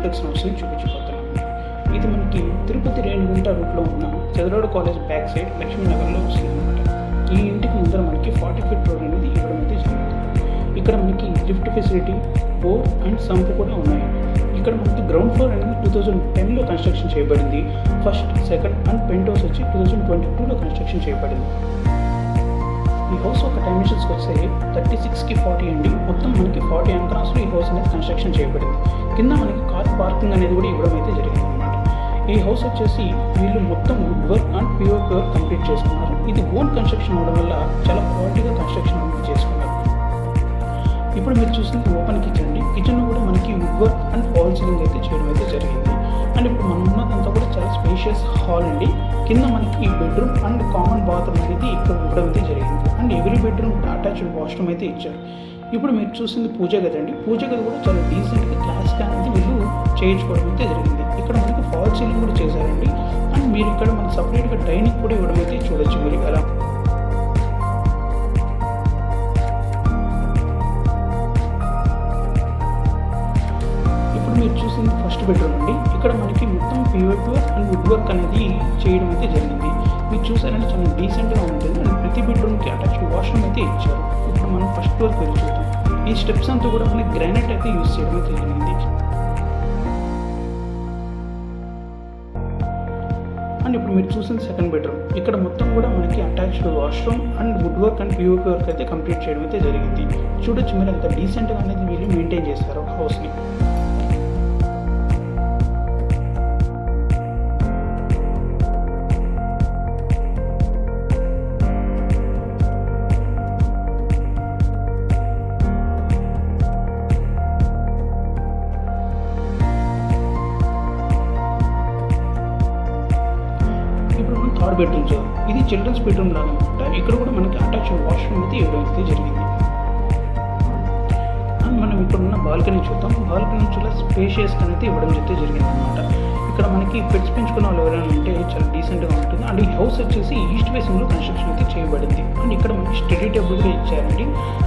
Duplex హౌస్ని చూపించబోతున్నాను. ఇది మనకి తిరుపతి రేణిగుంట రూట్లో ఉన్న చంద్రబాబు కాలేజ్ బ్యాక్ సైడ్ లక్ష్మీనగర్లో వస్తుంది అనమాట. ఈ ఇంటికి ముందర మనకి 40 ఫీట్ రోడ్ అనేది ఇవ్వడం అయితే జరిగింది. ఇక్కడ మనకి lift facility, bore and sump కూడా ఉన్నాయి. ఇక్కడ మనకి గ్రౌండ్ ఫ్లోర్ అనేది 2010లో కన్స్ట్రక్షన్ చేయబడింది. First, second and penthouse వచ్చి 2022లో కన్స్ట్రక్షన్ చేయబడింది. ఈ హౌస్ ఒక డైమెన్షన్స్కి వస్తే 36కి 40 అండి. మొత్తం మనకి 40 అంకరాస్లో ఈ హౌస్ అనేది కన్స్ట్రక్షన్ చేయబడింది. కింద మనకి కార్ పార్కింగ్ అనేది కూడా ఇవ్వడం అయితే జరిగింది అనమాట. ఈ హౌస్ వచ్చేసి వీళ్ళు మొత్తం wood work and POP work complete చేసుకున్నారు. ఇది ఓన్ కన్స్ట్రక్షన్ అవడం వల్ల చాలా క్వాలిటీగా కన్స్ట్రక్షన్ అనేది చేసుకున్నారు. ఇప్పుడు మీరు చూసింది ఓపెన్ కిచెన్ అండి. కిచెన్ కూడా మనకి would work and fall ceiling అయితే చేయడం అయితే జరిగింది. అండ్ ఇప్పుడు మనం ఉన్నదంతా కూడా చాలా స్పేషియస్ హాల్ అండి. కింద మనకి బెడ్రూమ్ అండ్ కామన్ బాత్రూమ్ అనేది ఇక్కడ ఇవ్వడం అయితే జరిగింది. And every bedroom attached washroom అయితే ఇచ్చారు. ఇప్పుడు మీరు చూసింది పూజ గది అండి. పూజ గది కూడా చాలా డీసెంట్గా క్లాస్గా అనేది వీళ్ళు చేయించుకోవడం అయితే జరిగింది. ఇక్కడ మనకి ఫాల్ సీలింగ్ కూడా చేశారండి. అండ్ మీరు ఇక్కడ మనకి సపరేట్గా డైనింగ్ కూడా ఇవ్వడం అయితే చూడొచ్చు మీరు అలా. మీరు చూసింది ఫస్ట్ బెడ్రూమ్ అండి. ఇక్కడ మనకి మొత్తం POP work and wood work అనేది చేయడం అయితే జరిగింది. మీరు చూసారంటే చాలా డీసెంట్గా ఉంటుంది. అండ్ ప్రతి బెడ్రూమ్కి అటాచ్డ్ వాష్రూమ్ అయితే ఇచ్చారు. ఇప్పుడు మనం ఫస్ట్ ఫ్లోర్కి వెళ్ళి చూద్దాం. ఈ స్టెప్స్ అంతా కూడా మనకి గ్రానైట్ అయితే యూజ్ చేయడం అయితే జరిగింది. అండ్ ఇప్పుడు మీరు చూసిన సెకండ్ బెడ్రూమ్, ఇక్కడ మొత్తం కూడా మనకి attached washroom and wood work and POP work అయితే కంప్లీట్ చేయడం అయితే జరిగింది. చూడొచ్చు మీరు అంత డీసెంట్గా అనేది వీళ్ళు మెయింటైన్ చేస్తారు హౌస్ని. థర్డ్ బెడ్రూమ్ సార్, ఇది చిల్డ్రన్స్ బెడ్రూమ్ లాగా అనమాట. ఇక్కడ కూడా మనకి అటాచ్డ్ వాష్రూమ్ అయితే ఇవ్వడం అయితే జరిగింది. అండ్ మనం ఇక్కడ ఉన్న బాల్కనీ చూద్దాం. బాల్కనీ చాలా స్పేషియస్గా అయితే ఇవ్వడం అయితే జరిగింది అనమాట. ఇక్కడ మనకి పెట్స్ పెంచుకున్న వాళ్ళు ఎవరైనా ఉంటే చాలా డీసెంట్గా ఉంటుంది. అండ్ ఈ హౌస్ వచ్చేసి ఈస్ట్ ఫేసింగ్లో కన్స్ట్రక్షన్ అయితే చేయబడింది. అండ్ ఇక్కడ మనకి స్టడీ టేబుల్ కూడా ఇచ్చారండి.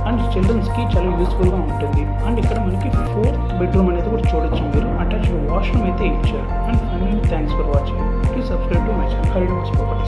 అండ్ చిల్డ్రన్స్కి చాలా యూస్ఫుల్గా ఉంటుంది. అండ్ ఇక్కడ మనకి 4th బెడ్రూమ్ అనేది కూడా చూడొచ్చు మీరు. అటాచ్డ్ వాష్రూమ్ అయితే ఇచ్చారు. And finally thanks for watching. Please subscribe to my channel Haridos properties.